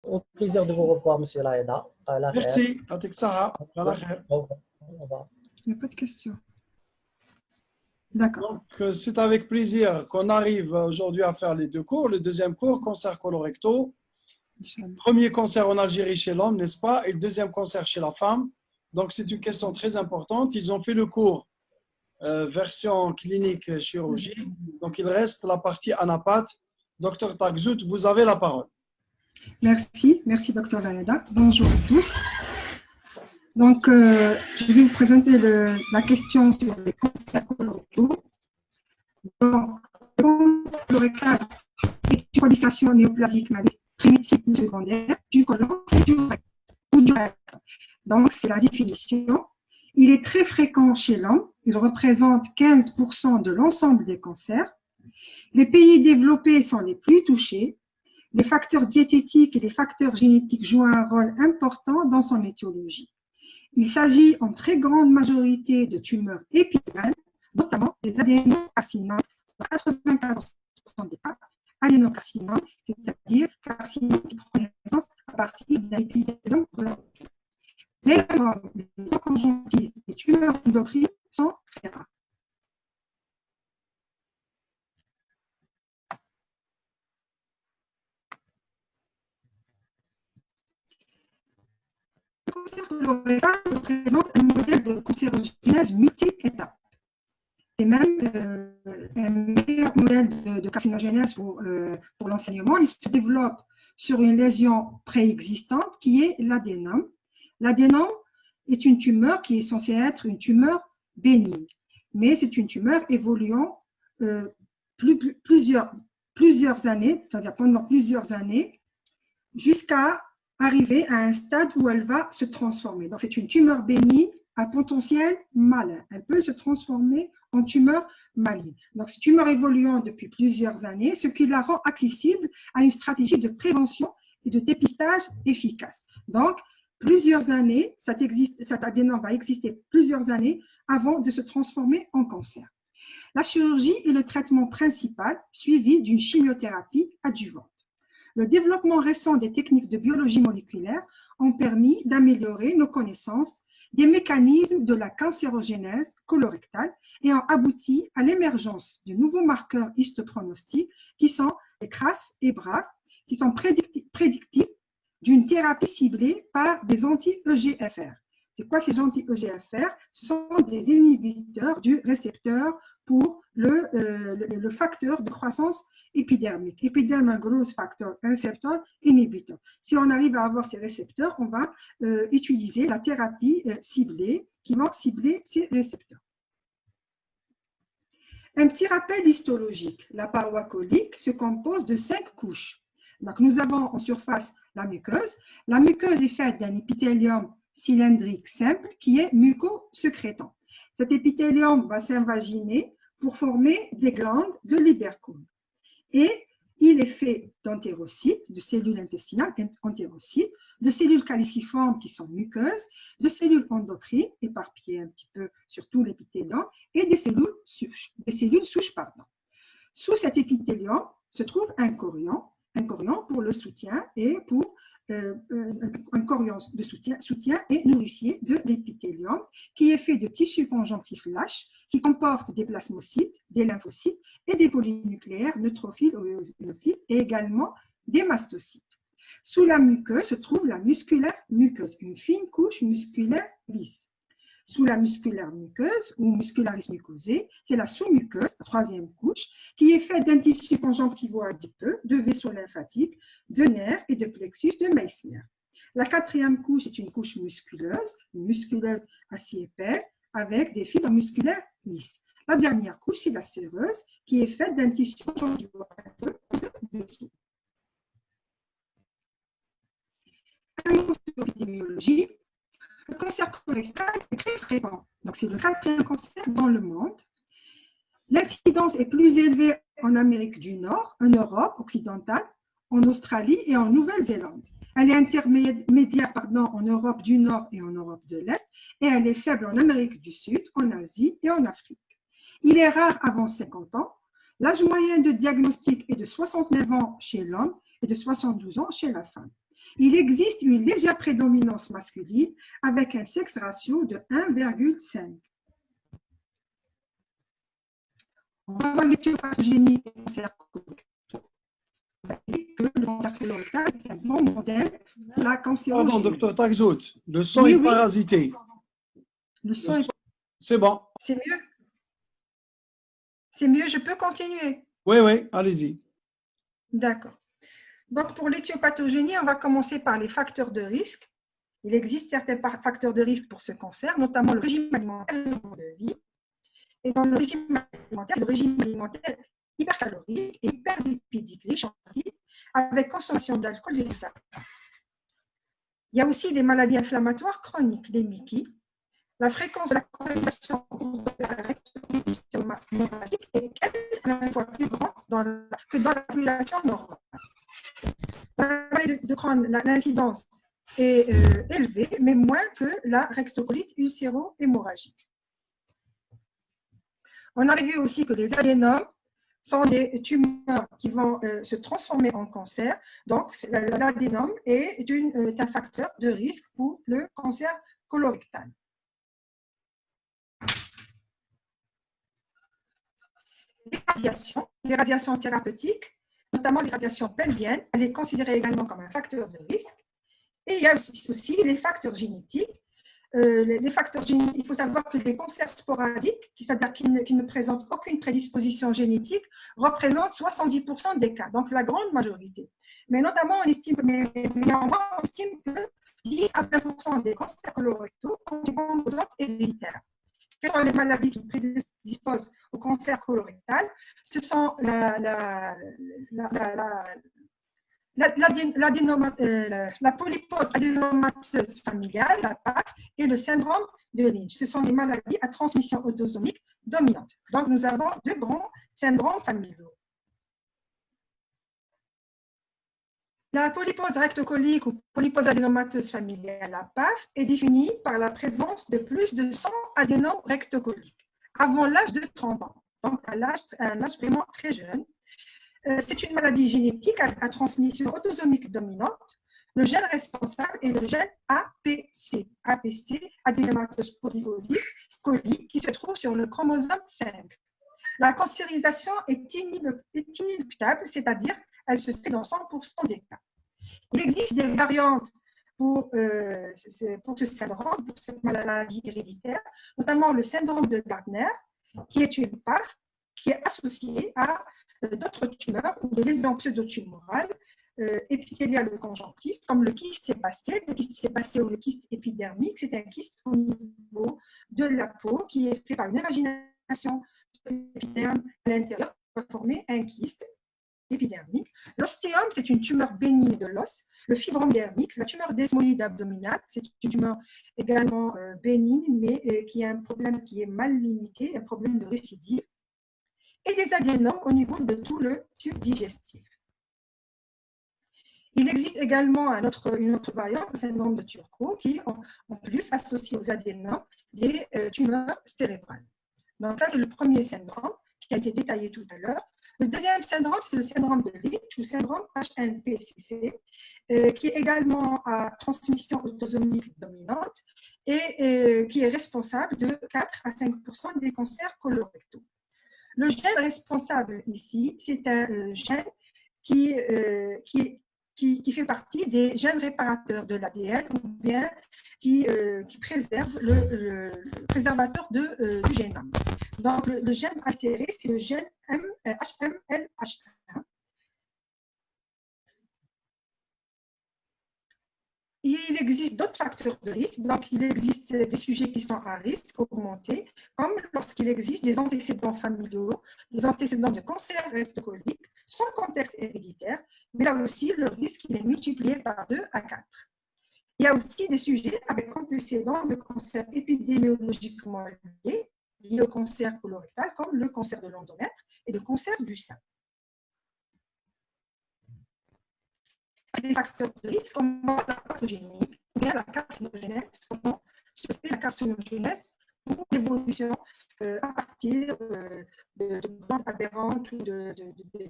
Au plaisir de vous revoir, Monsieur Laïda. Merci. Atik Saha. Au revoir. Il n'y a pas de questions. D'accord. Donc, c'est avec plaisir qu'on arrive aujourd'hui à faire les deux cours. Le deuxième cours, cancer colorectal. Premier cancer en Algérie chez l'homme, n'est-ce pas? Et le deuxième cancer chez la femme. Donc, c'est une question très importante. Ils ont fait le cours version clinique chirurgie. Donc, il reste la partie anapath. Docteur Takzout, vous avez la parole. Merci, Dr Laïda. Bonjour à tous. Donc, je vais vous présenter la question sur les cancers colorectaux. Donc, le cancer colorectal est une prolifération néoplasique maligne primitive ou secondaire du côlon ou du rectum. Donc, c'est la définition. Il est très fréquent chez l'homme. Il représente 15% de l'ensemble des cancers. Les pays développés sont les plus touchés. Les facteurs diététiques et les facteurs génétiques jouent un rôle important dans son étiologie. Il s'agit en très grande majorité de tumeurs épidémiales, notamment des adénocarcinomes, dans 94% des cas, adénocarcinomes, c'est-à-dire carcinomes qui prennent naissance à partir d'un épithélium colorectal. Les conjonctives et les tumeurs endocrines sont très rares. Le cancer colorectal représente un modèle de cancérogénèse multi-étapes. C'est même un meilleur modèle de carcinogénèse pour l'enseignement. Il se développe sur une lésion préexistante qui est l'adénome. L'adénome est une tumeur qui est censée être une tumeur bénigne, mais c'est une tumeur évoluant plusieurs années, c'est-à-dire pendant plusieurs années, jusqu'à arriver à un stade où elle va se transformer. Donc, c'est une tumeur bénigne à potentiel malin. Elle peut se transformer en tumeur maligne. Donc, cette tumeur évoluant depuis plusieurs années, ce qui la rend accessible à une stratégie de prévention et de dépistage efficace. Donc, plusieurs années, cet adénome va exister plusieurs années avant de se transformer en cancer. La chirurgie est le traitement principal suivi d'une chimiothérapie adjuvante. Le développement récent des techniques de biologie moléculaire ont permis d'améliorer nos connaissances des mécanismes de la cancérogénèse colorectale et ont abouti à l'émergence de nouveaux marqueurs histopronostiques qui sont les CRAS et BRAF, qui sont prédictifs d'une thérapie ciblée par des anti-EGFR. C'est quoi ces anti-EGFR? Ce sont des inhibiteurs du récepteur pour le facteur de croissance épidermique, Epidermal Growth Factor, un récepteur inhibiteur. Si on arrive à avoir ces récepteurs, on va utiliser la thérapie ciblée qui va cibler ces récepteurs. Un petit rappel histologique. La paroi colique se compose de 5 couches. Donc, nous avons en surface la muqueuse. La muqueuse est faite d'un épithélium cylindrique simple qui est muco-sécrétant. Cet épithélium va s'invaginer pour former des glandes de Lieberkühn. Et il est fait d'entérocytes, de cellules intestinales, entérocytes, de cellules caliciformes qui sont muqueuses, de cellules endocrines éparpillées un petit peu sur tout l'épithélium et des cellules souches. Sous cet épithélium se trouve un chorion pour le soutien et pour un chorion de soutien et nourricier de l'épithélium qui est fait de tissus conjonctifs lâches qui comportent des plasmocytes, des lymphocytes et des polynucléaires neutrophiles ou éosinophiles et également des mastocytes. Sous la muqueuse se trouve la musculaire muqueuse, une fine couche musculaire lisse. Sous la musculaire muqueuse ou muscularis mucosé, c'est la sous-muqueuse, la troisième couche, qui est faite d'un tissu conjonctivo-adipeux, de vaisseaux lymphatiques, de nerfs et de plexus de Meissner. La quatrième couche est une couche musculeuse assez épaisse, avec des fibres musculaires lisses. La dernière couche, c'est la séreuse, qui est faite d'un tissu conjonctivo-adipeux de vaisseaux. Un mot sur l'épidémiologie. Le cancer colorectal est très fréquent. Donc, c'est le 4e cancer dans le monde. L'incidence est plus élevée en Amérique du Nord, en Europe occidentale, en Australie et en Nouvelle-Zélande. Elle est intermédiaire en Europe du Nord et en Europe de l'Est, et elle est faible en Amérique du Sud, en Asie et en Afrique. Il est rare avant 50 ans. L'âge moyen de diagnostic est de 69 ans chez l'homme et de 72 ans chez la femme. il existe une légère prédominance masculine avec un sexe ratio de 1,5. On va voir l'éthiopathogénie des cancers colorectaux. Que le cancer colorectal est un bon modèle de la cancérologie. Pardon, docteur Tagzout, le sang Oui, est oui. parasité. Le sang est... C'est bon. C'est mieux. C'est mieux, je peux continuer. Oui, oui, allez-y. D'accord. Donc, pour l'éthiopathogénie, on va commencer par les facteurs de risque. Il existe certains facteurs de risque pour ce cancer, notamment le régime alimentaire et le mode de vie. Et dans le régime alimentaire hypercalorique et hyperlipidique riche en lipides, avec consommation d'alcool et de tabac. Il y a aussi des maladies inflammatoires chroniques, les MICI. La fréquence de la corrélation de la rectocolitis hémorragique est 15 fois plus grande que dans la population normale. Dans la maladie de Crohn, l'incidence est élevée, mais moins que la rectocolite ulcéro-hémorragique. On a vu aussi que les adénomes sont des tumeurs qui vont se transformer en cancer. Donc, l'adénome est un facteur de risque pour le cancer colorectal. Les radiations thérapeutiques, notamment les radiations pelviennes, elle est considérée également comme un facteur de risque. Et il y a aussi les facteurs génétiques. Les facteurs génétiques, il faut savoir que les cancers sporadiques, c'est-à-dire qui ne présentent aucune prédisposition génétique, représentent 70% des cas, donc la grande majorité. Mais notamment, néanmoins, on estime que 10 à 20% des cancers colorectaux ont des composantes héréditaires. Quelles sont les maladies qui prédisposent au cancer colorectal? Ce sont la polypose adénomateuse familiale, la PAF, et le syndrome de Lynch. Ce sont des maladies à transmission autosomique dominante. Donc, nous avons deux grands syndromes familiaux. La polypose rectocolique ou polypose adénomateuse familiale, la PAF, est définie par la présence de plus de 100 adénomes rectocoliques avant l'âge de 30 ans, donc à un âge vraiment très jeune. C'est une maladie génétique à transmission autosomique dominante. Le gène responsable est le gène APC, adénomatous polyposis coli, qui se trouve sur le chromosome 5. La cancérisation est inéluctable, c'est-à-dire elle se fait dans 100% des cas. Il existe des variantes pour ce syndrome, pour cette maladie héréditaire, notamment le syndrome de Gardner, qui est une PAF qui est associée à d'autres tumeurs ou des lésions pseudotumorales épithéliales ou conjonctives, comme le kyste sébacé. Le kyste sébacé ou le kyste épidermique, c'est un kyste au niveau de la peau qui est fait par une invagination de l'épiderme à l'intérieur pour former un kyste épidermique. L'ostéome, c'est une tumeur bénigne de l'os. Le fibrome dermique, la tumeur desmoïde abdominale, c'est une tumeur également bénigne, mais qui a un problème qui est mal limité, un problème de récidive. Et des adénomes au niveau de tout le tube digestif. Il existe également une autre variante, le syndrome de Turco, qui en plus associe aux adénomes des tumeurs cérébrales. Donc ça, c'est le premier syndrome qui a été détaillé tout à l'heure. Le deuxième syndrome, c'est le syndrome de Lynch ou syndrome HNPCC, qui est également à transmission autosomique dominante et qui est responsable de 4 à 5% des cancers colorectaux. Le gène responsable ici, c'est un gène qui fait partie des gènes réparateurs de l'ADN ou bien qui préserve le préservateur du génome. Donc, le gène altéré, c'est le gène HMLH1. Il existe d'autres facteurs de risque. Donc, il existe des sujets qui sont à risque augmenté, comme lorsqu'il existe des antécédents familiaux, des antécédents de cancer rectocolique, sans contexte héréditaire, mais là aussi, le risque il est multiplié par 2 à 4. Il y a aussi des sujets avec antécédents de cancer épidémiologiquement liés au cancer colorectal, comme le cancer de l'endomètre et le cancer du sein. Des facteurs de risque comme la pathogénie ou bien la carcinogénèse, comment se fait la carcinogénèse ou l'évolution à partir de glandes aberrantes ou de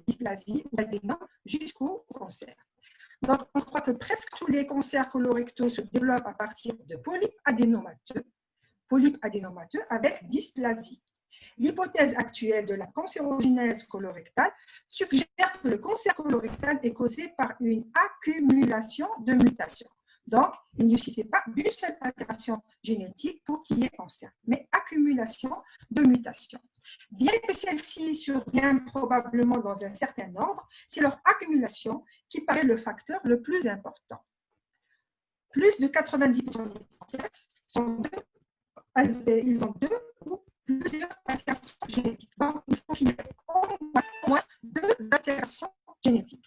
dysplasie ou d'adénome jusqu'au cancer. Donc, on croit que presque tous les cancers colorectaux se développent à partir de polypes adénomateux avec dysplasie. L'hypothèse actuelle de la cancérogénèse colorectale suggère que le cancer colorectal est causé par une accumulation de mutations. Donc, il ne suffit pas d'une seule altération génétique pour qu'il y ait cancer, mais accumulation de mutations. Bien que celle-ci survienne probablement dans un certain ordre, c'est leur accumulation qui paraît le facteur le plus important. Plus de 90% des cancers ils ont deux ou plusieurs altérations génétiques. Donc, il faut qu'il y ait au moins deux altérations génétiques.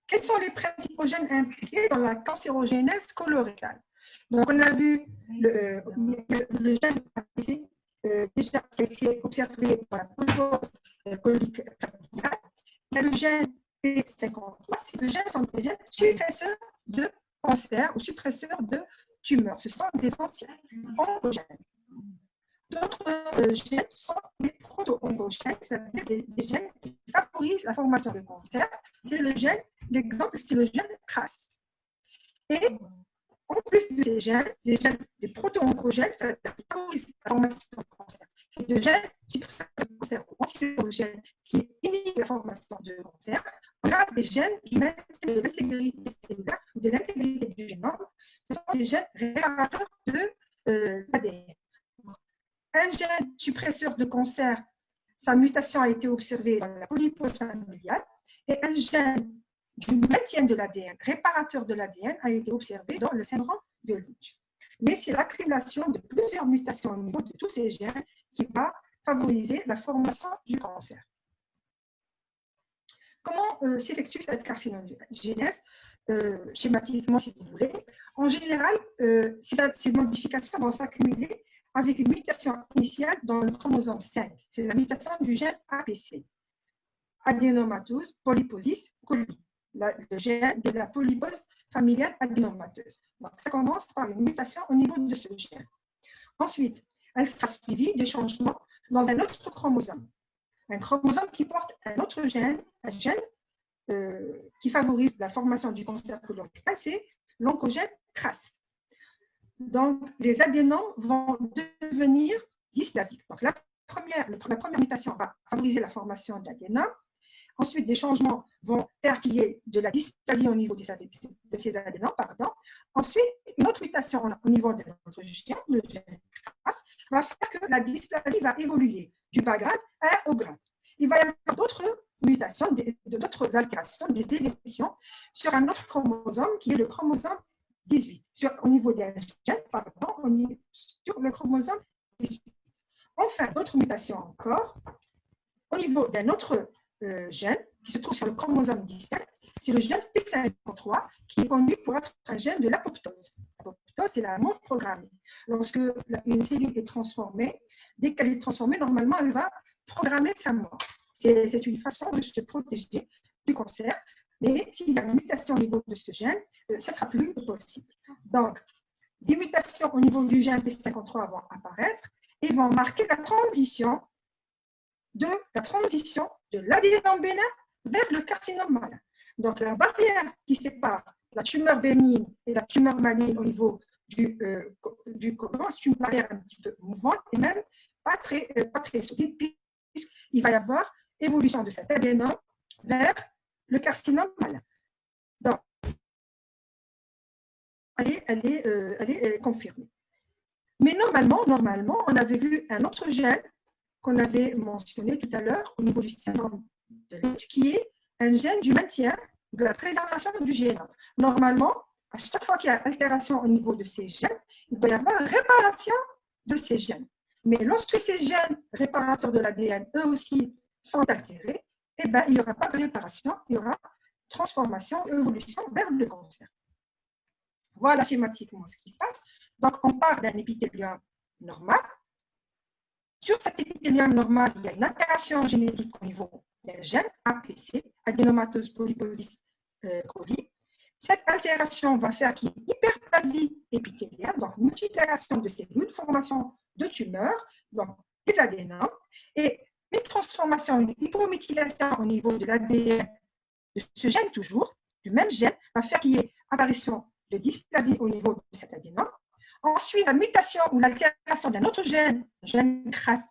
Quels sont les principaux gènes impliqués dans la cancérogénèse colorectale? Donc, on a vu le gène APC, déjà qui a été observé pour la polypose colique familiale. Il y a le gène P53, ces gènes sont des gènes suppresseurs de cancer ou suppresseurs de tumeurs. Ce sont des anti-oncogènes. D'autres gènes sont les proto-oncogènes, c'est-à-dire des gènes qui favorisent la formation de cancer. C'est le gène, l'exemple, c'est le gène CRAS. Et en plus de ces gènes, les gènes des proto-oncogènes, ça favorise la formation de cancer. Et de gènes suppresseurs de cancer ou anti-oncogènes qui inhibent la formation de cancer, on a des gènes qui maintiennent de l'intégrité cellulaire ou de l'intégrité du génome. Ce sont des gènes réparateurs de l'ADN. Un gène suppresseur de cancer, sa mutation a été observée dans la polypose familiale, et un gène du maintien de l'ADN, réparateur de l'ADN, a été observé dans le syndrome de Lynch. Mais c'est l'accumulation de plusieurs mutations au niveau de tous ces gènes qui va favoriser la formation du cancer. Comment s'effectue cette carcinogénèse schématiquement, si vous voulez? En général, ces modifications vont s'accumuler avec une mutation initiale dans le chromosome 5. C'est la mutation du gène APC, adénomatose polyposis coli, le gène de la polypose familiale adénomateuse. Donc, ça commence par une mutation au niveau de ce gène. Ensuite, elle sera suivie de changements dans un autre chromosome. Un chromosome qui porte un autre gène, un gène qui favorise la formation du cancer colorectal, c'est l'oncogène CRAS. Donc, les adénons vont devenir dysplasiques. Donc, la première mutation va favoriser la formation d'adénome. Ensuite, des changements vont faire qu'il y ait de la dysplasie au niveau de ces adénons. Ensuite, une autre mutation au niveau de notre gène, le gène CRAS, va faire que la dysplasie va évoluer du bas grade à un haut grade. Il va y avoir d'autres mutations, d'autres altérations, des délétions sur un autre chromosome qui est le chromosome 18, au niveau des gènes, sur le chromosome 18. Enfin, d'autres mutations encore, au niveau d'un autre gène qui se trouve sur le chromosome 17, c'est le gène P53 qui est connu pour être un gène de l'apoptose. L'apoptose, c'est la mort programmée. Lorsque une cellule est transformée, dès qu'elle est transformée, normalement, elle va programmer sa mort. C'est une façon de se protéger du cancer. Mais s'il y a une mutation au niveau de ce gène, ça ne sera plus possible. Donc, des mutations au niveau du gène P53 vont apparaître et vont marquer la transition de l'adénome bénin vers le carcinome malin. Donc, la barrière qui sépare la tumeur bénigne et la tumeur maligne au niveau du côlon, c'est une barrière un petit peu mouvante et même pas très solide, puisqu'il va y avoir évolution de cet adénome vers le carcinome malin. Donc, elle est confirmée. Mais normalement, on avait vu un autre gène qu'on avait mentionné tout à l'heure au niveau du syndrome de Lynch, qui est un gène du maintien de la préservation du génome. Normalement, à chaque fois qu'il y a altération au niveau de ces gènes, il doit y avoir réparation de ces gènes. Mais lorsque ces gènes réparateurs de l'ADN, eux aussi, sont altérés, eh bien, il n'y aura pas de réparation, il y aura transformation, évolution vers le cancer. Voilà schématiquement ce qui se passe. Donc, on part d'un épithélium normal. Sur cet épithélium normal, il y a une altération génétique au niveau d'un gène APC, adénomatose polyposis coli. Cette altération va faire qu'il y ait hyperplasie épithéliale, donc multiplication de cellules, formation de tumeurs, donc des adénomes, et une transformation, une hypométhylation au niveau de l'ADN de ce gène toujours, du même gène, va faire qu'il y ait apparition de dysplasie au niveau de cet adénome. Ensuite, la mutation ou l'altération d'un autre gène, le gène CRAS,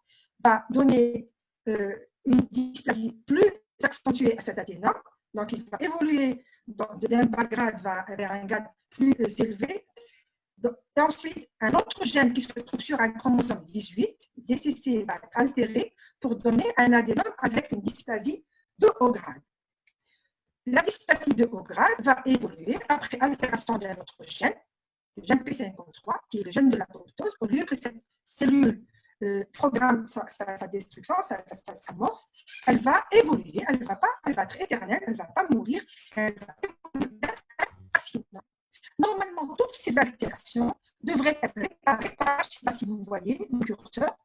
va donner une dysplasie plus accentuée à cet adénome. Donc, il va évoluer d'un bas grade vers un grade plus élevé. Et ensuite, un autre gène qui se trouve sur un chromosome 18, DCC, va être altéré pour donner un adénome avec une dysplasie de haut grade. La dysplasie de haut grade va évoluer après altération d'un autre gène, le gène P53, qui est le gène de l'apoptose. Au lieu que cette cellule programme sa destruction, sa mort, elle va évoluer, elle va être éternelle, elle ne va pas mourir, elle va évoluer vers un accident. Normalement, toutes ces altérations devraient être réparées par, je ne sais pas si vous voyez, le curseur.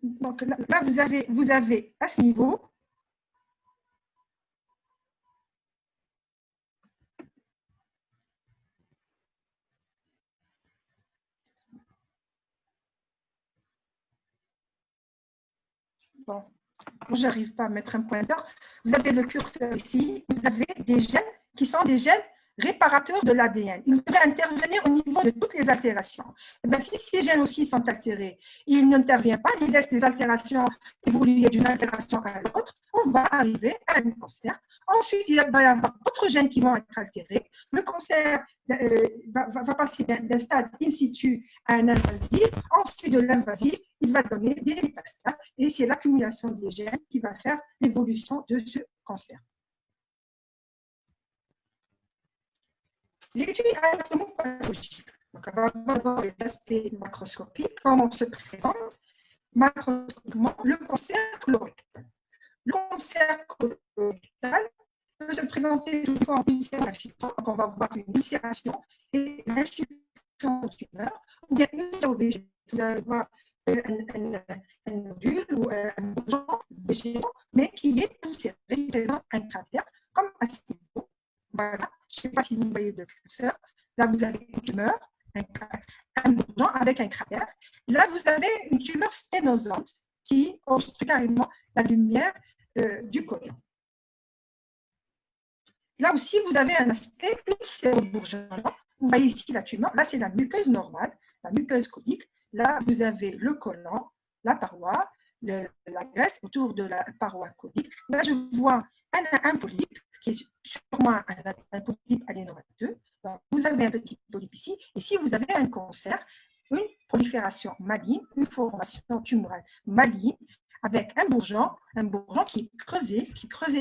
Donc là, vous avez à ce niveau bon, je n'arrive pas à mettre un pointeur. Vous avez le curseur ici, vous avez des gènes qui sont des gènes réparateurs de l'ADN. Ils devraient intervenir au niveau de toutes les altérations. Et bien, si ces gènes aussi sont altérés, ils n'interviennent pas, ils laissent les altérations évoluer d'une altération à l'autre, on va arriver à un cancer. Ensuite, il va y avoir d'autres gènes qui vont être altérés. Le cancer va passer d'un stade in situ à un invasif. Ensuite de l'invasif, il va donner des métastases et c'est l'accumulation des gènes qui va faire l'évolution de ce cancer. L'étude anatomopathologique. Donc, on va voir les aspects macroscopiques, comment on se présente macroscopiquement le cancer colorectal. Le cancer colorectal peut se présenter sous forme d'ulcère infiltrant. Donc, on va voir une ulcération et une infiltration de tumeur, ou bien une OVG. Vous allez voir un nodule ou un bourgeon végétal, mais qui est poussé, qui présente un cratère comme à ce niveau. Voilà, je ne sais pas si vous voyez le curseur. Là, vous avez une tumeur, un bourgeon avec un cratère. Là, vous avez une tumeur sténosante qui obstrue carrément la lumière du côlon. Là aussi, vous avez un aspect ulcéro-bourgeonnant. Vous voyez ici la tumeur. Là, c'est la muqueuse normale, la muqueuse colique. Là, vous avez le côlon, la paroi, la graisse autour de la paroi colique. Là, je vois un polype qui est sûrement un polype adénomateux. Donc, vous avez un petit polype ici. Et si vous avez un cancer, une prolifération maligne, une formation tumorale maligne, avec un bourgeon qui est creusé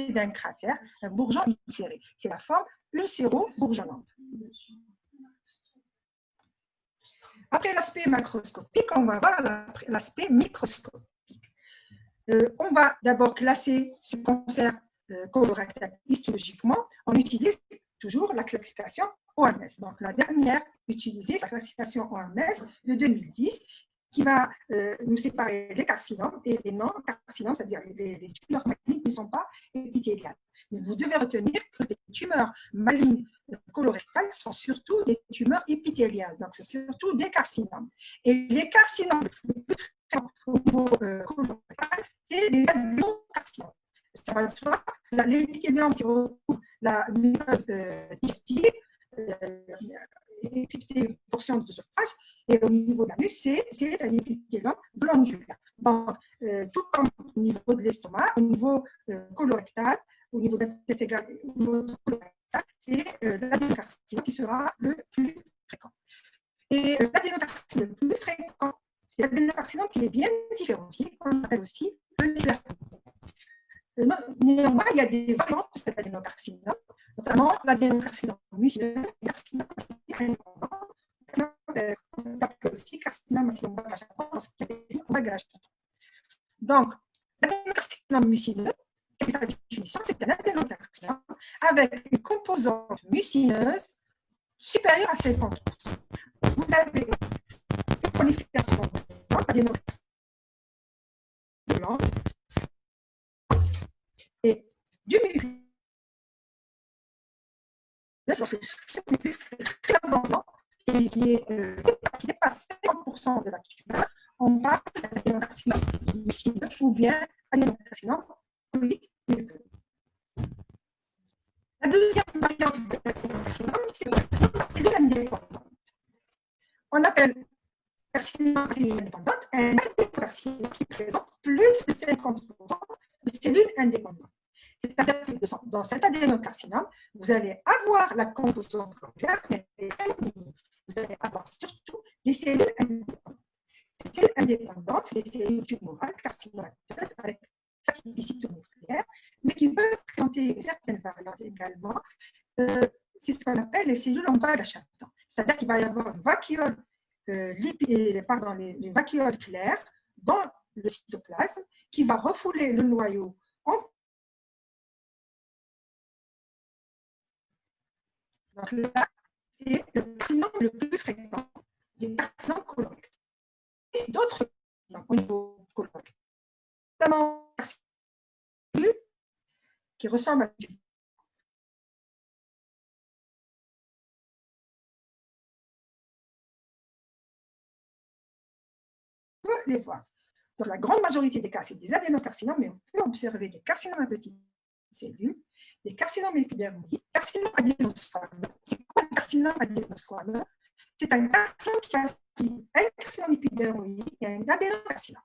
d'un cratère, un bourgeon ulcéré. C'est la forme ulcéro-bourgeonnante. Après l'aspect macroscopique, on va voir l'aspect microscopique. On va d'abord classer ce cancer colorectal histologiquement. On utilise toujours la classification OMS. Donc, la dernière utilisée, c'est la classification OMS de 2010, qui va nous séparer les carcinomes et les non-carcinomes, c'est-à-dire les tumeurs malignes qui ne sont pas épithéliales. Mais vous devez retenir que les tumeurs malignes colorectales sont surtout des tumeurs épithéliales, donc c'est surtout des carcinomes. Et les carcinomes les plus fréquents au niveau colorectal, c'est les adénocarcinomes. Ça va de soi, l'épithélium qui recouvre la muqueuse digestive, excepté une portion de surface, et au niveau de l'anus, c'est un épithélium glandulaire. Donc, tout comme au niveau de l'estomac, au niveau colorectal, au niveau de l'intestin, c'est l'adénocarcinome qui sera le plus fréquent. Et l'adénocarcinome le plus fréquent, c'est l'adénocarcinome qui est bien différencié, qu'on appelle aussi le liberté. Néanmoins, il y a des variantes de cet adénocarcinome, notamment l'adénocarcinome mucineux, le carcinome aussi carcinome donc, l'adénocarcinome mucineux, sa définition, c'est un adénocarcinome avec une composante mucineuse supérieure à 50%. Vous avez une prolifération d'adénocarcinome et du mucus, lorsque ce mucus est très abondant, qui dépasse 50% de la tumeur, on parle d'adénocarcinome mucine ou bien adénocarcinome colite muqueux. La deuxième variante de l'adénocarcinome, c'est la cellule indépendante. On appelle carcinome cellule indépendante un adénocarcinome qui présente plus de 50% de cellules indépendantes. C'est-à-dire que dans cet adénocarcinome, vous allez avoir la composante globulaire, mais vous allez avoir surtout des cellules indépendantes. Ces cellules indépendantes, c'est des cellules tumorales carcinomateuses avec plasticité nucléaire, mais qui peuvent présenter certaines variantes également. C'est ce qu'on appelle les cellules en bas d'achatement. C'est-à-dire qu'il va y avoir une vacuole, les vacuoles claires dans le cytoplasme qui va refouler le noyau en. Donc là, c'est le carcinome le plus fréquent des carcinomes colorectaux. Et d'autres carcinomes au niveau colorectal, notamment carcinome qui ressemble à du. On peut les voir. Dans la grande majorité des cas, c'est des adénocarcinomes, mais on peut observer des carcinomes à petites cellules, des carcinomes épidermoïdes, carcinomes adénosquameux. C'est quoi un carcinome adénosquameux? C'est un carcinome qui a un carcinome épidermoïde et un adénocarcinome.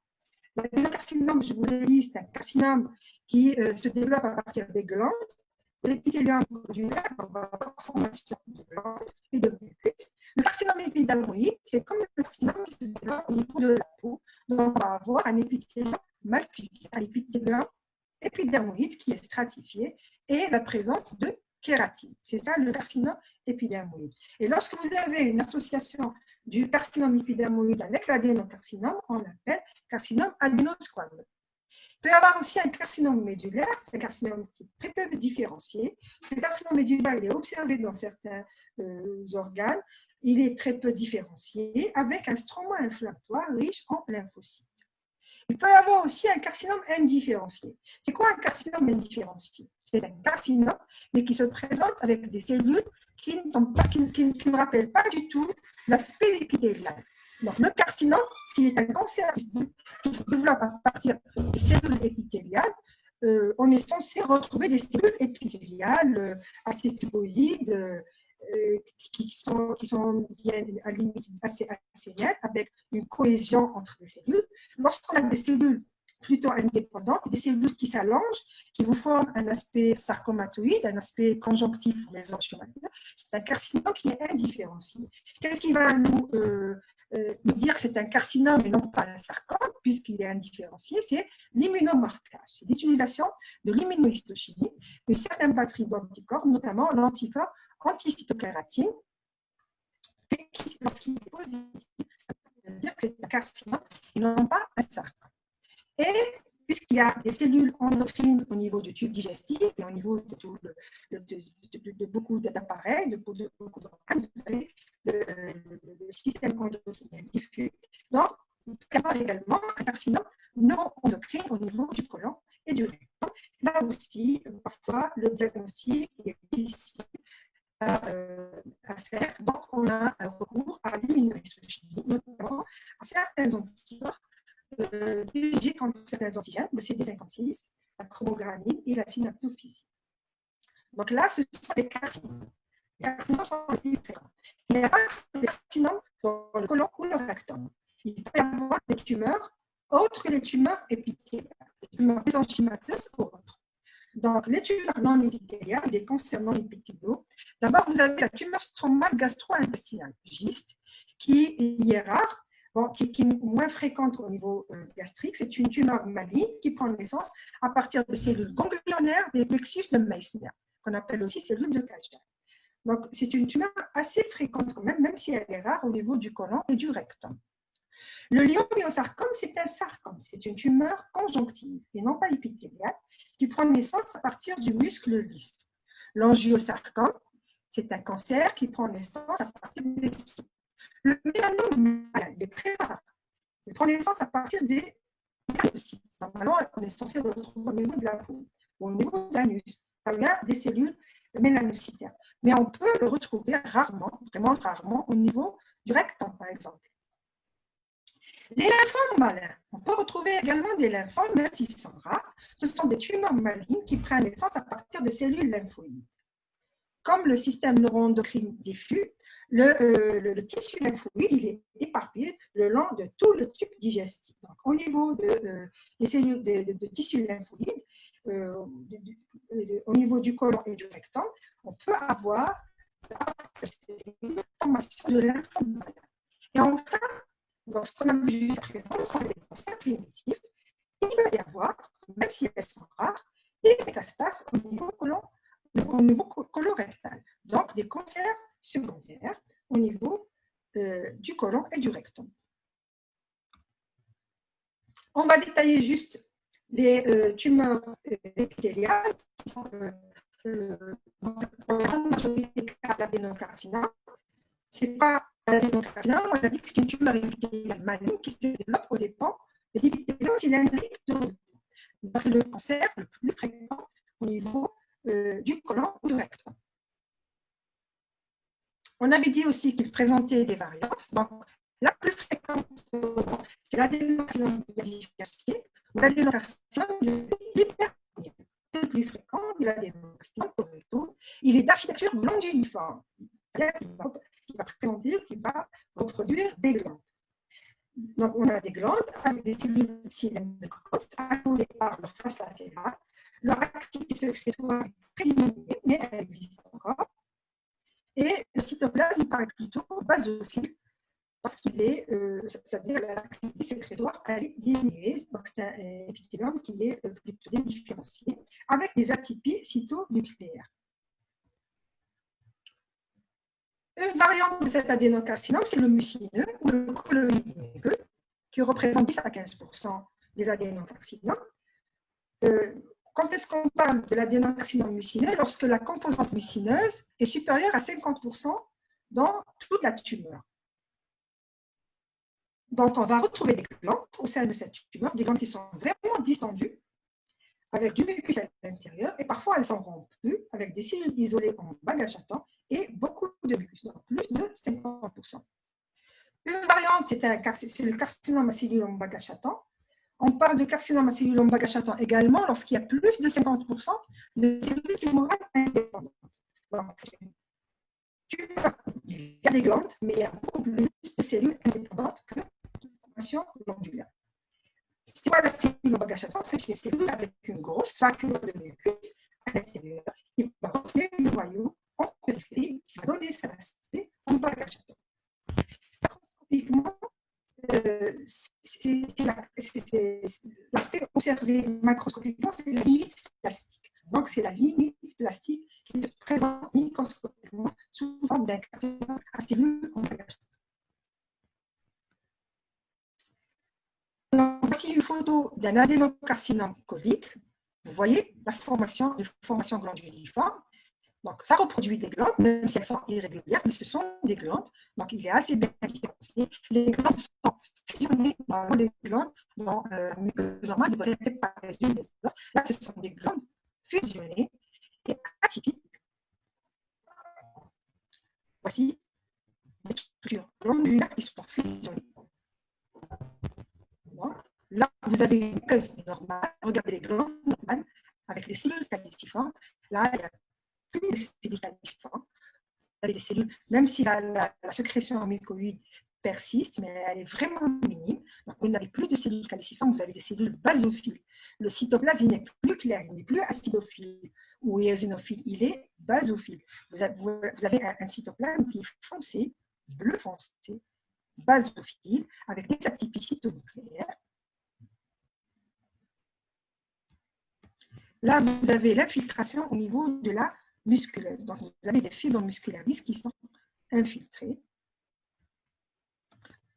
L'adénocarcinome, je vous l'ai dit, c'est un carcinome qui se développe à partir des glandes, de l'épithélium glandulaire, on va avoir formation de glandes et de mucus. Le carcinome épidermoïde, c'est comme le carcinome qui se développe au niveau de la peau. Donc, on va avoir un épithélium mal piqué, un épithélium épidermoïde qui est stratifié et la présence de kératine. C'est ça le carcinome épidermoïde. Et lorsque vous avez une association du carcinome épidermoïde avec l'adénocarcinome, on l'appelle carcinome adénosquameux. Il peut y avoir aussi un carcinome médulaire, c'est un carcinome qui est très peu différencié. Ce carcinome médulaire, il est observé dans certains organes, il est très peu différencié, avec un stroma inflammatoire riche en lymphocytes. Il peut y avoir aussi un carcinome indifférencié. C'est quoi un carcinome indifférencié? C'est un carcinome, mais qui se présente avec des cellules qui ne rappellent pas du tout l'aspect épithélial. Donc, le carcinome, qui est un cancer qui se développe à partir des cellules épithéliales, on est censé retrouver des cellules épithéliales assez tuboïdes, qui sont à limite assez nettes, avec une cohésion entre les cellules. Lorsqu'on a des cellules plutôt indépendantes, des cellules qui s'allongent, qui vous forment un aspect sarcomatoïde, un aspect conjonctif ou mésenchymatique, c'est un carcinome qui est indifférencié. Qu'est-ce qui va nous dire que c'est un carcinome et non pas un sarcome, puisqu'il est indifférencié? C'est l'immunomarquage, c'est l'utilisation de l'immunohistochimie de certaines batteries d'anticorps, notamment l'anticorps anticytokératine, lorsqu'il est positif, ça veut dire que c'est un carcinome et non pas un sarcome. Et puisqu'il y a des cellules endocrines au niveau du tube digestif et au niveau de beaucoup d'appareils, de beaucoup d'organes, vous savez, le système endocrinien diffus. Donc, il peut y avoir également un carcinome non endocrine au niveau du côlon et du rectum. Là aussi, parfois, le diagnostic est difficile à faire. Donc, on a un recours à l'immunohistochimie, notamment à certains anticorps dirigés contre certains antigènes, le CD56, la chromogramine et la synaptophysie. Donc là, ce sont les carcinomes. Les carcinomes sont les plus fréquents. Il n'y a pas de carcinomes dans le côlon ou le rectum. Il peut y avoir des tumeurs autres que les tumeurs épithéliales, les tumeurs mésenchymateuses ou autres. Donc, les tumeurs non épithéliales, les cancers non épithéliaux. D'abord, vous avez la tumeur stromale gastro-intestinale, GIST, qui est rare, bon, qui est moins fréquente au niveau gastrique. C'est une tumeur maligne qui prend naissance à partir de cellules ganglionnaires des plexus de Meissner, qu'on appelle aussi cellules de Kagel. Donc, c'est une tumeur assez fréquente quand même si elle est rare au niveau du côlon et du rectum. Le leiomyosarcome, c'est un sarcome, c'est une tumeur conjonctive et non pas épithéliale qui prend naissance à partir du muscle lisse. L'angiosarcome, c'est un cancer qui prend naissance à partir des os. Le mélanome, il est très rare. Il prend naissance à partir des myélocites. Normalement, on est censé le retrouver au niveau de la peau, au niveau de l'anus. Ça vient des cellules mélanocytaire. Mais on peut le retrouver rarement, vraiment rarement, au niveau du rectum, par exemple. Les lymphomes malins. On peut retrouver également des lymphomes, même s'ils sont rares. Ce sont des tumeurs malignes qui prennent naissance à partir de cellules lymphoïdes. Comme le système neuroendocrin diffus, le tissu lymphoïde il est éparpillé le long de tout le tube digestif. Donc, au niveau des cellules de tissu lymphoïde, au niveau du côlon et du rectum, on peut avoir une formation de lymphomes malins. Et enfin, dans ce qu'on a vu jusqu'à présent, ce sont les cancers primitifs. Il va y avoir, même si elles sont rares, des métastases au niveau colorectal. Donc, des cancers secondaires au niveau du côlon et du rectum. On va détailler juste les tumeurs épithéliales qui sont dans la grande majorité des cas d'adénocarcinome. Ce n'est pas l'adénocarcinome, on a dit que c'est une tumeur épithéliale maligne qui se développe au dépend de l'épithélium cylindrique de l'os. C'est le cancer le plus fréquent au niveau du côlon ou du rectum. On avait dit aussi qu'il présentait des variantes. Donc, la plus fréquente, c'est l'adénocarcinome différencié ou l'adénocarcinome de l'hypertonique. C'est le plus fréquent des adénocarcinomes colorectaux. Il est d'architecture glanduliforme. C'est-à-dire qu'il va présenter, qu'il va reproduire des glandes. Donc, on a des glandes avec des cellules cylindriques accolées par leur face latérale. Leur activité sécrétoire est très diminuée, mais elle existe encore. Et le cytoplasme paraît plutôt basophile, parce qu'il est, c'est-à-dire l'activité sécrétoire, elle est diminuée. Donc, c'est un épithélium qui est plutôt dédifférencié, avec des atypies cytonucléaires. Une variante de cet adénocarcinome, c'est le mucineux ou le colloïdineux, qui représente 10 à 15% des adénocarcinomes. Quand est-ce qu'on parle de l'adénocarcinome mucineux? Lorsque la composante mucineuse est supérieure à 50% dans toute la tumeur. Donc, on va retrouver des glandes au sein de cette tumeur, des glandes qui sont vraiment distendues, avec du mucus à l'intérieur, et parfois elles s'en rompent plus, avec des cellules isolées en bagage à temps et beaucoup de mucus, donc plus de 50%. Une variante, c'est le carcinome à cellules en bagage à temps. On parle de carcinome à cellules en bagage à temps également lorsqu'il y a plus de 50% de cellules tumorales indépendantes. Donc, il y a des glandes, mais il y a beaucoup plus de cellules indépendantes que de formation glandulaire. C'est quoi la cellule en bagage à temps? C'est une cellule avec une grosse facture de mucus à l'intérieur qui va refléter le noyau en périphérie qui va donner cet aspect en bagage à temps. Macroscopiquement, l'aspect observé macroscopiquement, c'est la limite plastique. Donc, c'est la limite plastique qui se présente microscopiquement sous forme d'un carcinome à cellules en bagage. Voici une photo d'un adénocarcinome colique. Vous voyez la formation glanduliforme. Donc, ça reproduit des glandes, même si elles sont irrégulières, mais ce sont des glandes. Donc, il est assez bien différencié. Les glandes sont fusionnées dans les glandes, dans la muqueuse normale, devraient être séparées les unes des autres. Là, ce sont des glandes fusionnées et atypiques. Voici des structures glandulaires qui sont fusionnées. Donc, là, vous avez une muqueuse normale. Regardez les glandes normales avec les cellules caliciformes. Là, il y a plus de cellules caliciformes. Vous avez des cellules, même si la sécrétion en mucoïde persiste, mais elle est vraiment minime. Donc, vous n'avez plus de cellules caliciformes, vous avez des cellules basophiles. Le cytoplasme n'est plus clair, il n'est plus acidophile ou éosinophile, il est basophile. Vous avez un cytoplasme qui est foncé, bleu foncé, basophile, avec des atypies cytonucléaires. Là, vous avez l'infiltration au niveau de la musculeuse. Donc, vous avez des fibres musculaires qui sont infiltrées.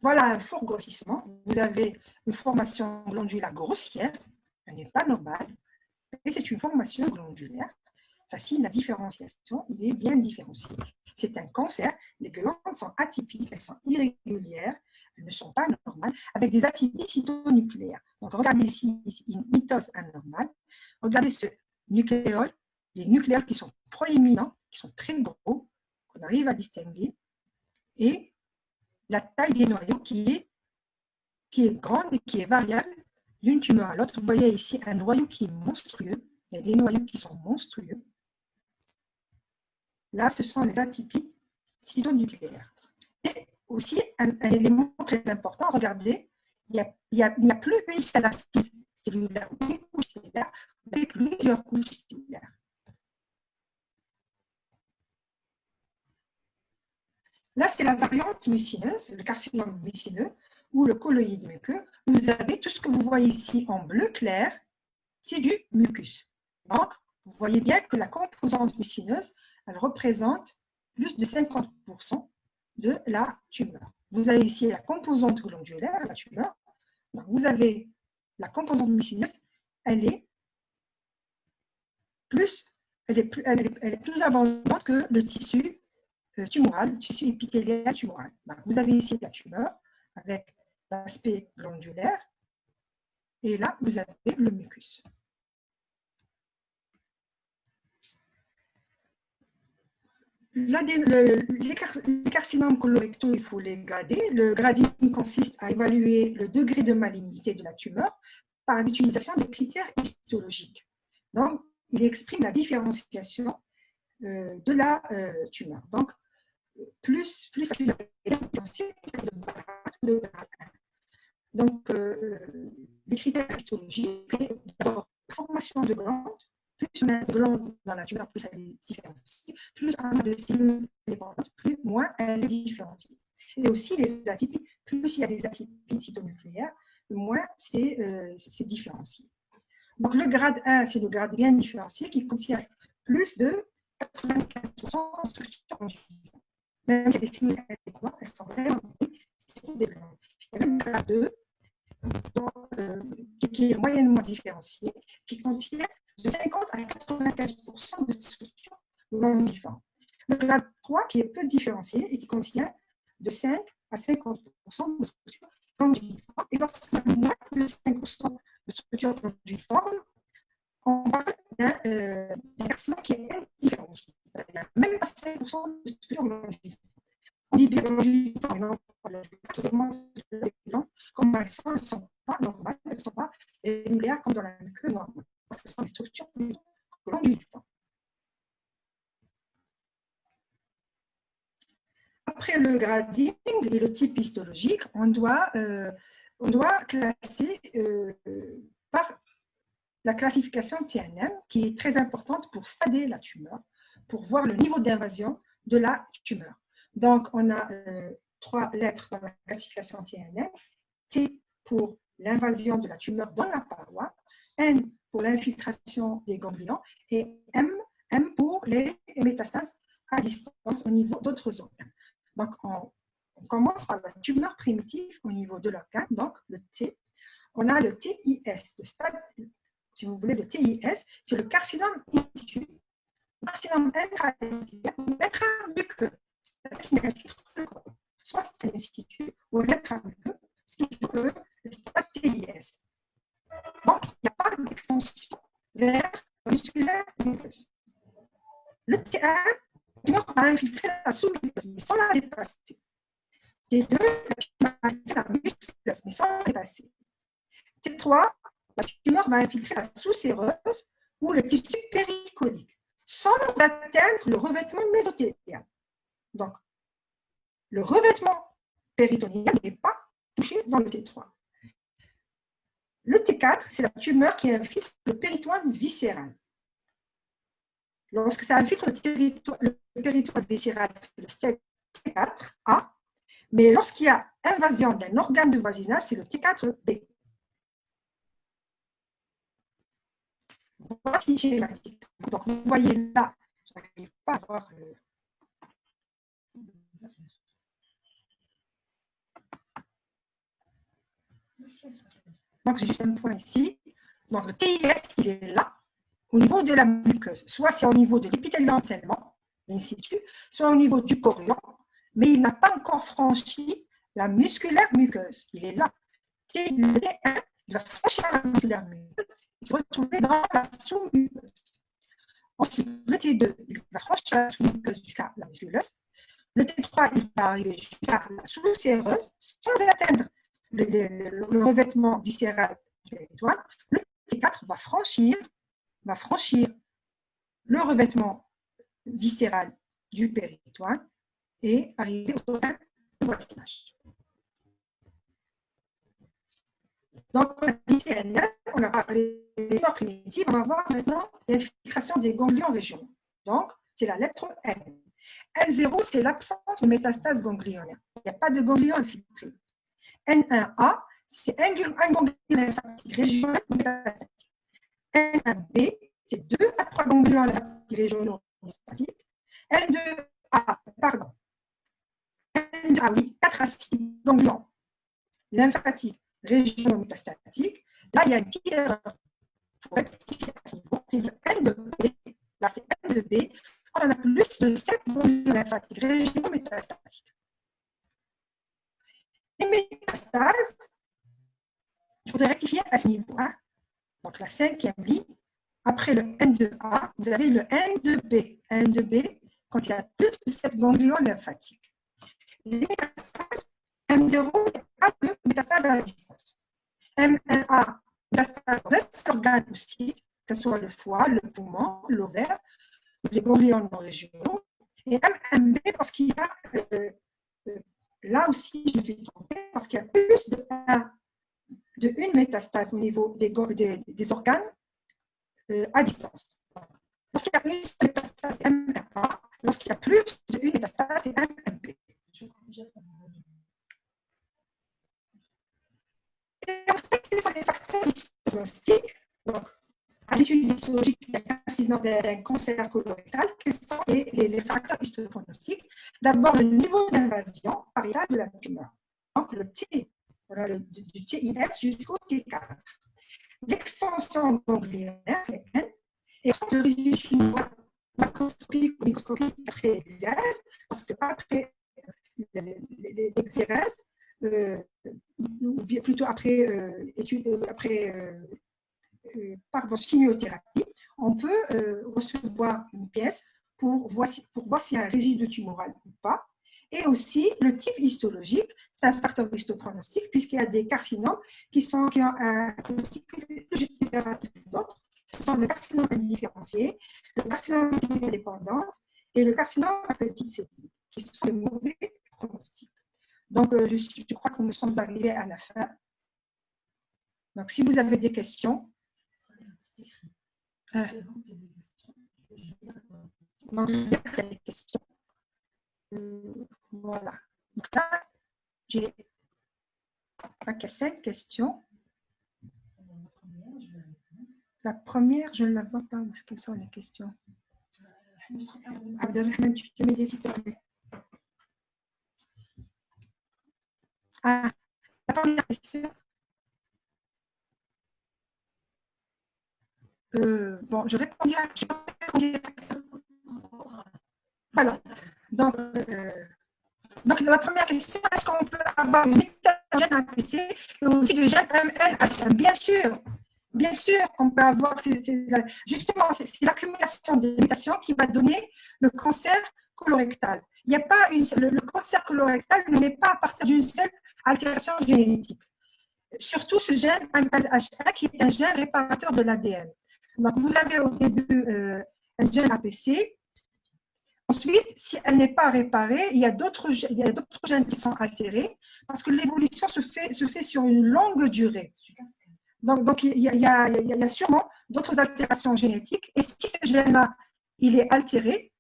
Voilà un fort grossissement. Vous avez une formation glandulaire grossière, elle n'est pas normale, et c'est une formation glandulaire. Ça signe la différenciation, il est bien différencié. C'est un cancer, les glandes sont atypiques, elles sont irrégulières, elles ne sont pas normales, avec des atypies cytonucléaires. Donc, regardez ici une mitose anormale. Regardez ce nucléole les nucléaires qui sont proéminents, qui sont très gros, qu'on arrive à distinguer, et la taille des noyaux qui est grande et qui est variable d'une tumeur à l'autre. Vous voyez ici un noyau qui est monstrueux. Il y a des noyaux qui sont monstrueux. Là, ce sont les atypies cytonucléaires. Et aussi, un élément très important, regardez, il n'y a plus une seule assise cellulaire, une couche cellulaire, mais plusieurs couches cellulaires. Là, c'est la variante mucineuse, le carcinome mucineux, ou le colloïde muqueux. Vous avez tout ce que vous voyez ici en bleu clair, c'est du mucus. Donc, vous voyez bien que la composante mucineuse, elle représente plus de 50% de la tumeur. Vous avez ici la composante glandulaire, la tumeur. Donc, vous avez la composante mucineuse, elle est plus abondante que le tissu tumoral, le tissu épithélial tumoral. Donc, vous avez ici la tumeur avec l'aspect glandulaire et là, vous avez le mucus. Là, les carcinomes colorectaux, il faut les grader. Le grading consiste à évaluer le degré de malignité de la tumeur par l'utilisation des critères histologiques. Donc, il exprime la différenciation de la tumeur. Donc, plus la tumeur est différenciée, de grade 1. Donc, les critères histologiques, c'est d'abord la formation de glandes. Plus on a de glandes dans la tumeur, plus elle est différenciée. Plus on a de cellules dépendantes, moins elle est différenciée. Et aussi les atypies, plus il y a des atypies cytonucléaires, moins c'est différencié. Donc le grade 1, c'est le grade bien différencié qui contient plus de 95% de structure conjugale. Même si les cellules adéquates, elles sont vraiment des glandes. Il y a le grade 2, qui est moyennement différencié, qui contient de 50 à 95% de structures non différentes. Le grade 3 qui est peu différencié et qui contient de 5 à 50% de structures non différentes. Et lorsqu'on a moins de 5% de structures non différentes, on parle d'un carcinome qui est indifférencié. C'est-à-dire même pas 5% de structures non différentes. On dit biologie, comme elles ne sont pas normales, elles ne sont pas régulières comme dans la queue normale. Parce que ce sont des structures plus longues du temps. Après le grading et le type histologique, on doit classer par la classification TNM, qui est très importante pour stader la tumeur, pour voir le niveau d'invasion de la tumeur. Donc, on a 3 lettres dans la classification TNM. T pour l'invasion de la tumeur dans la paroi, N pour l'infiltration des ganglions et M pour les métastases à distance au niveau d'autres organes. Donc, on commence par la tumeur primitive au niveau de l'organe, donc le T. On a le TIS, le stade, si vous voulez, le TIS, c'est le carcinome in situ, le carcinome intramuqueux, c'est-à-dire qu'il infiltre le corps. Soit c'est in situ ou intramuqueux, c'est toujours le stade TIS. Donc, il n'y a pas d'extension vers la musculaire muqueuse. Le T1, la tumeur va infiltrer la sous-muqueuse, mais sans la dépasser. T2, la tumeur va infiltrer la musculeuse, mais sans la dépasser. T3, la tumeur va infiltrer la sous-séreuse ou le tissu péricolique, sans atteindre le revêtement mésothélial. Donc, le revêtement péritonéal n'est pas touché dans le T3. Le T4, c'est la tumeur qui infiltre le péritoine viscéral. Lorsque ça infiltre le péritoine viscéral, c'est le stade T4A, mais lorsqu'il y a invasion d'un organe de voisinage, c'est le T4B. Voici schématique. Donc, vous voyez là, je n'arrive pas à voir le... Donc, j'ai juste un point ici. Donc, le TIS, il est là, au niveau de la muqueuse. Soit c'est au niveau de l'épithélium seulement, soit au niveau du chorion, mais il n'a pas encore franchi la musculaire muqueuse. Il est là. Le T1, il va franchir la musculaire muqueuse, il se retrouver dans la sous-muqueuse. Ensuite, le T2, il va franchir la sous-muqueuse jusqu'à la musculeuse. Le T3, il va arriver jusqu'à la sous-séreuse sans atteindre le revêtement viscéral du péritoine. Le T4 va franchir le revêtement viscéral du péritoine et arriver au organe de voisinage. Donc, on a dit CNL, on a parlé des corps primitifs, on va voir maintenant l'infiltration des ganglions régionaux. Donc, c'est la lettre N. N0, c'est l'absence de métastase ganglionnaire. Il n'y a pas de ganglion infiltré. N1A, c'est un ganglion lymphatique régional métastatique. N1B, c'est 2 à 3 ganglions lympphatiques régionaux lymphatiques. N2A, pardon. N2A, oui, 4 à 6 ganglions lymphatiques régionaux métastatiques. Là, il y a une petite erreur. Il faut rectifier à ce niveau. C'est le N de B. Là, c'est N de B. On a plus de 7 ganglions lymphatiques régionaux métastatiques. Les métastases, il faudrait rectifier à ce niveau. Hein. Donc, la 5e ligne, après le N de A, vous avez le N de B. N de B, quand il y a plus de 7 ganglions lymphatiques. Les métastases, M0, il n'y a pas de métastase à la distance. M1A, métastase dans un organe aussi, que ce soit le foie, le poumon, l'ovaire, les ganglions non régionaux. Et M1B, parce qu'il y a, là aussi, je me suis trompée, parce qu'il y a plus une métastase au niveau des organes à distance. Lorsqu'il y a une métastase M1A, lorsqu'il y a plus d'une métastase, c'est M1B. Et en fait, quels sont les facteurs histologiques? Donc, à l'étude histologique, il y a l'incident d'un cancer colorectal. Quels sont les facteurs histologiques? D'abord, le niveau d'invasion par état de la tumeur. Donc, le T, voilà, du TIS jusqu'au T4. L'extension ganglionnaire, et le résidu macroscopique ou microscopique après l'exérèse, parce qu'après l'exérèse, ou bien plutôt après chimiothérapie, on peut recevoir une pièce pour voir s'il y a un résidu tumoral ou pas. Et aussi, le type histologique, c'est un facteur histopronostique, puisqu'il y a des carcinomes qui ont un pronostic plus génératif que d'autres. Ce sont le carcinome indifférencié, le carcinome indépendante et le carcinome à petite cellule, qui sont de mauvais pronostics. Donc, je crois que nous sommes arrivés à la fin. Donc, si vous avez des questions. Donc, il y a des questions. Voilà. Donc là, j'ai 5 questions. La première, je ne la vois pas. Quelles sont les questions? Abdelrahman, tu mets des s'il te plaît. Ah, la première question. Bon, je répondrai à. Alors, donc, la première question, est-ce qu'on peut avoir une gène APC et aussi du gène MLH? Bien sûr, on peut avoir, justement, c'est l'accumulation des mutations qui va donner le cancer colorectal. Il n'y a pas le cancer colorectal ne naît pas à partir d'une seule altération génétique. Surtout ce gène MLH1 qui est un gène réparateur de l'ADN. Donc, vous avez au début un gène APC. Ensuite, si elle n'est pas réparée, il y a d'autres gènes qui sont altérés parce que l'évolution se fait sur une longue durée. Donc il y a sûrement d'autres altérations génétiques. Et si ce gène-là, il est altéré,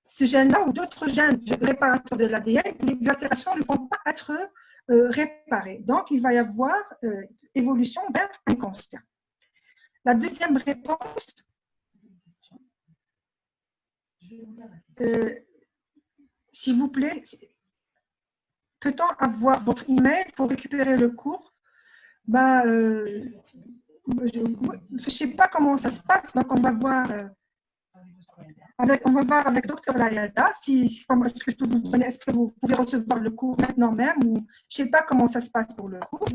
ce gène-là ou d'autres gènes réparateurs de l'ADN, les altérations ne vont pas être réparées. Donc, il va y avoir évolution vers un cancer. La deuxième réponse, s'il vous plaît, peut-on avoir votre email pour récupérer le cours? Je ne sais pas comment ça se passe, donc on va voir avec Dr Layada est-ce que je peux vous donner, est-ce que vous pouvez recevoir le cours maintenant même ou je ne sais pas comment ça se passe pour le cours.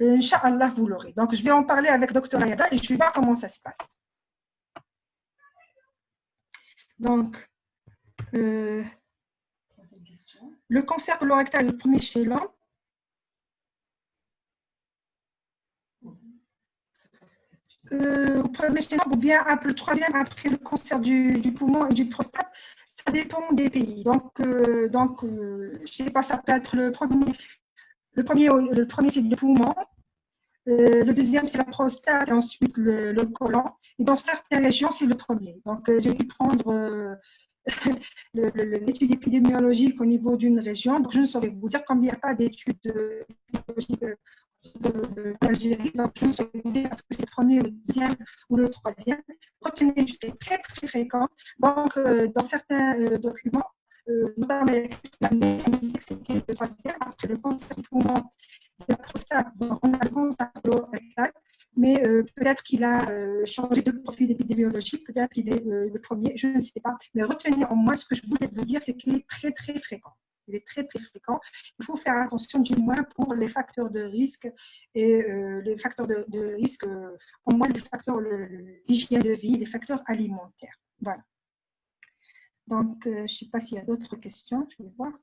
Inch'Allah, vous l'aurez. Donc je vais en parler avec Dr Layada et je vais voir comment ça se passe. Donc, le cancer colorectal est le premier chez l'homme. Au premier chez l'homme ou bien le troisième après le cancer du poumon et du prostate, ça dépend des pays. Donc, je ne sais pas, ça peut être le premier c'est le poumon, le deuxième c'est la prostate et ensuite le côlon. Et dans certaines régions, c'est le premier. Donc, j'ai dû prendre l'étude épidémiologique au niveau d'une région. Donc, je ne saurais vous dire comme il n'y a pas d'étude épidémiologique d'Algérie. Donc, je ne saurais vous dire est-ce que c'est le premier, le deuxième ou le troisième. Retenez juste, c'est très, très fréquent. Donc, dans certains documents, notamment on disait que c'était le troisième après le cancer du poumon et la prostate. Donc, on a le cancer colorectal. Mais peut-être qu'il a changé de profil épidémiologique, peut-être qu'il est le premier, je ne sais pas. Mais retenez en moi, ce que je voulais vous dire, c'est qu'il est très, très fréquent. Il est très, très fréquent. Il faut faire attention du moins pour les facteurs de risque et les facteurs de risque, au moins les facteurs d'hygiène de vie, les facteurs alimentaires. Voilà. Donc, je ne sais pas s'il y a d'autres questions, je vais voir.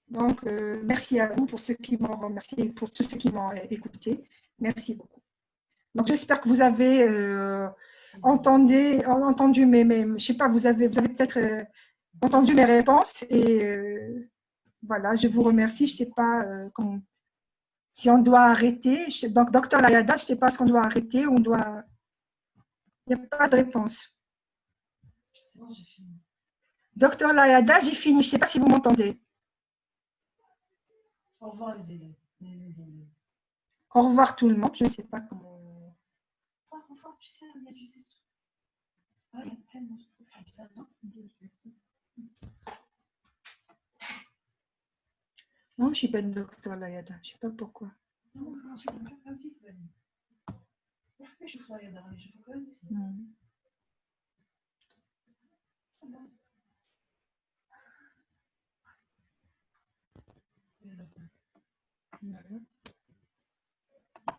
Donc, merci à vous pour ceux qui m'ont remercié et pour tous ceux qui m'ont écouté. Merci beaucoup. Donc, j'espère que vous avez entendu je sais pas, vous avez peut-être entendu mes réponses et voilà, je vous remercie. Je ne sais pas si on doit arrêter. Donc, docteur Layada, je ne sais pas si on doit arrêter ou on doit. Il n'y a pas de réponse. C'est bon, j'ai fini. Docteur Layada, j'ai fini. Je ne sais pas si vous m'entendez. Au revoir les élèves. Au revoir tout le monde. Je ne sais pas comment. Au revoir, tu sais, il y a du tout. Ah, il y a plein de choses comme ça, non? Non, je ne suis pas une docteur Layada. Je ne sais pas pourquoi. Non, je ne suis pas petite, Valérie. Pourquoi je fais dans les cheveux comme ça?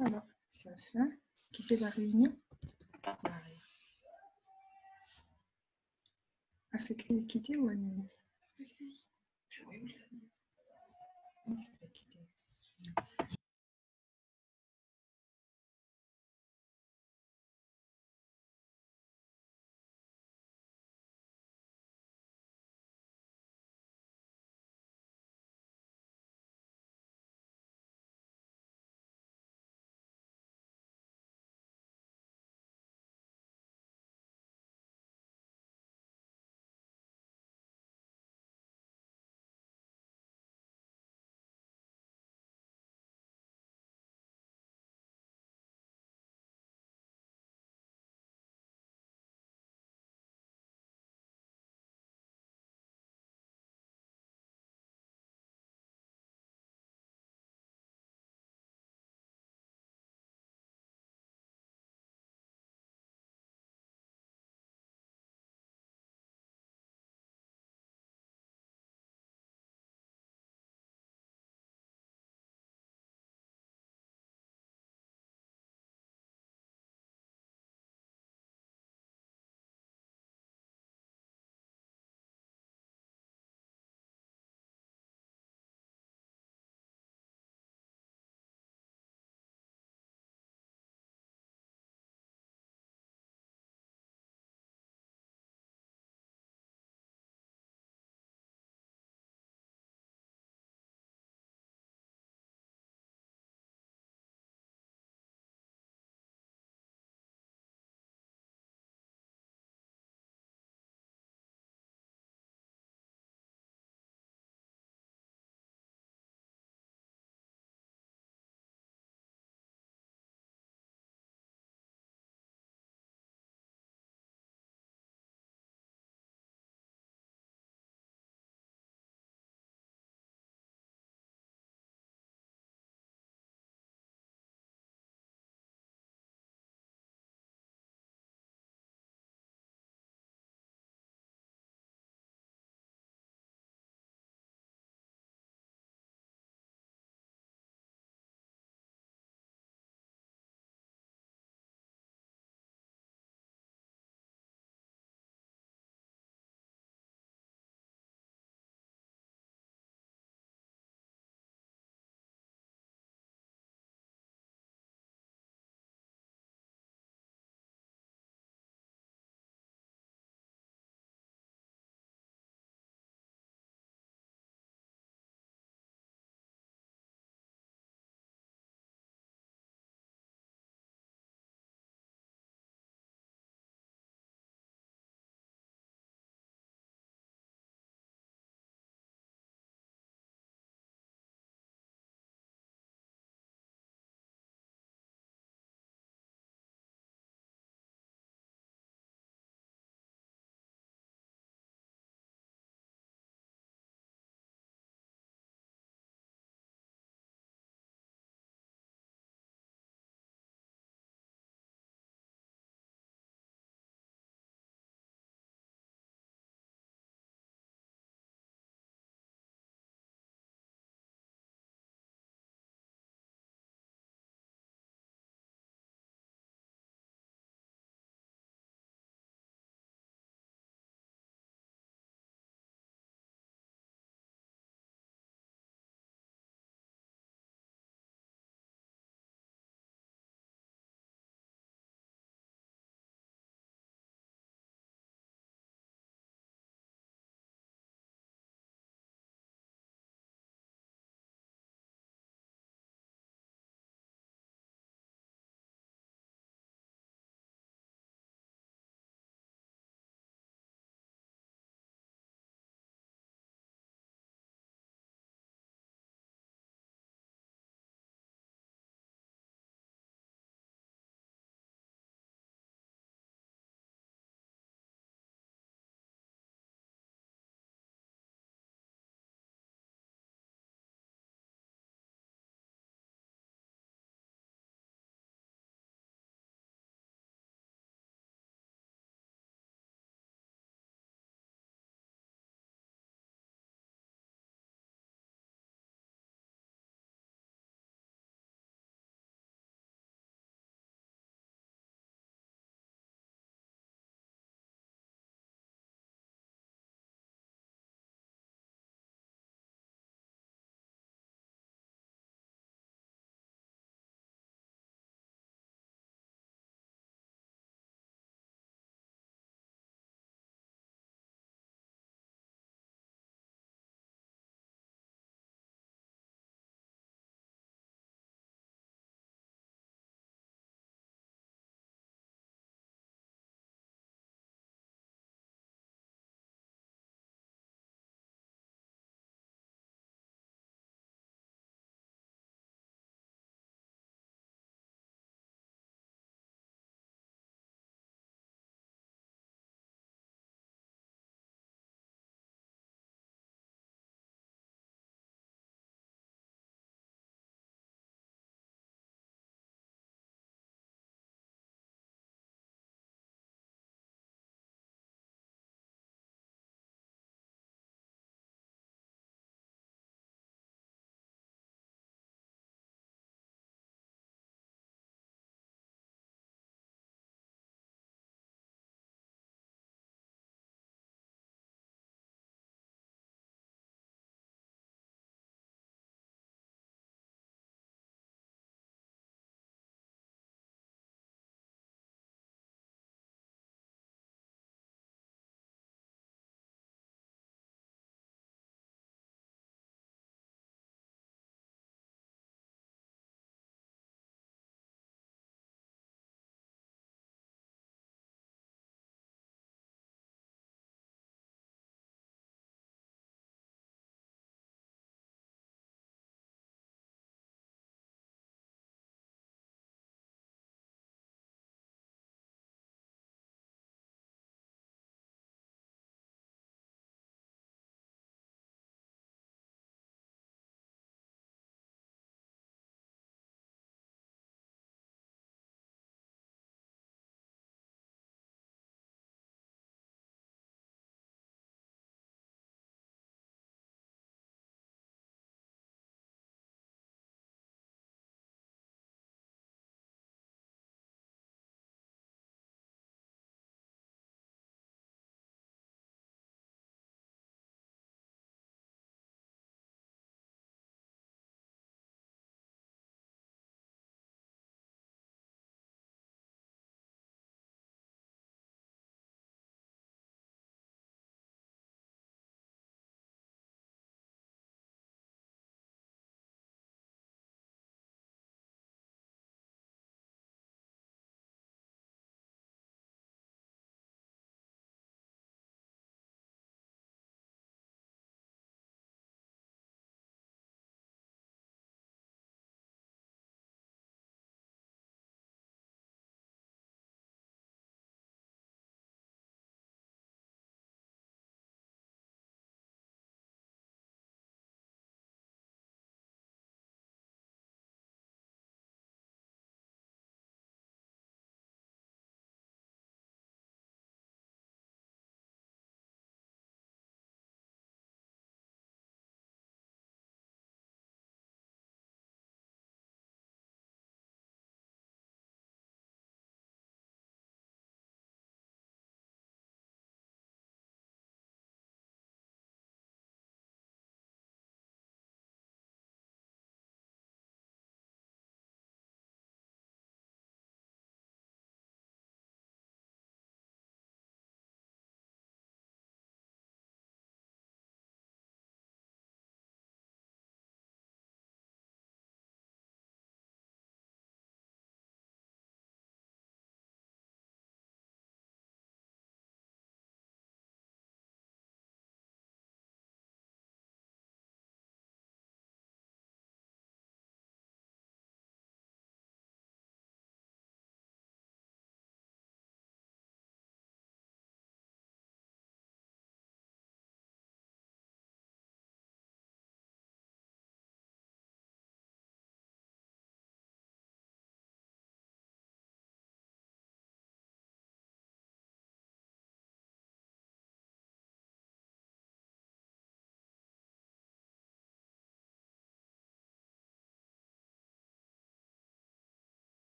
Alors, c'est la fin. Qui fait la réunion? A fait quitter ou annuler?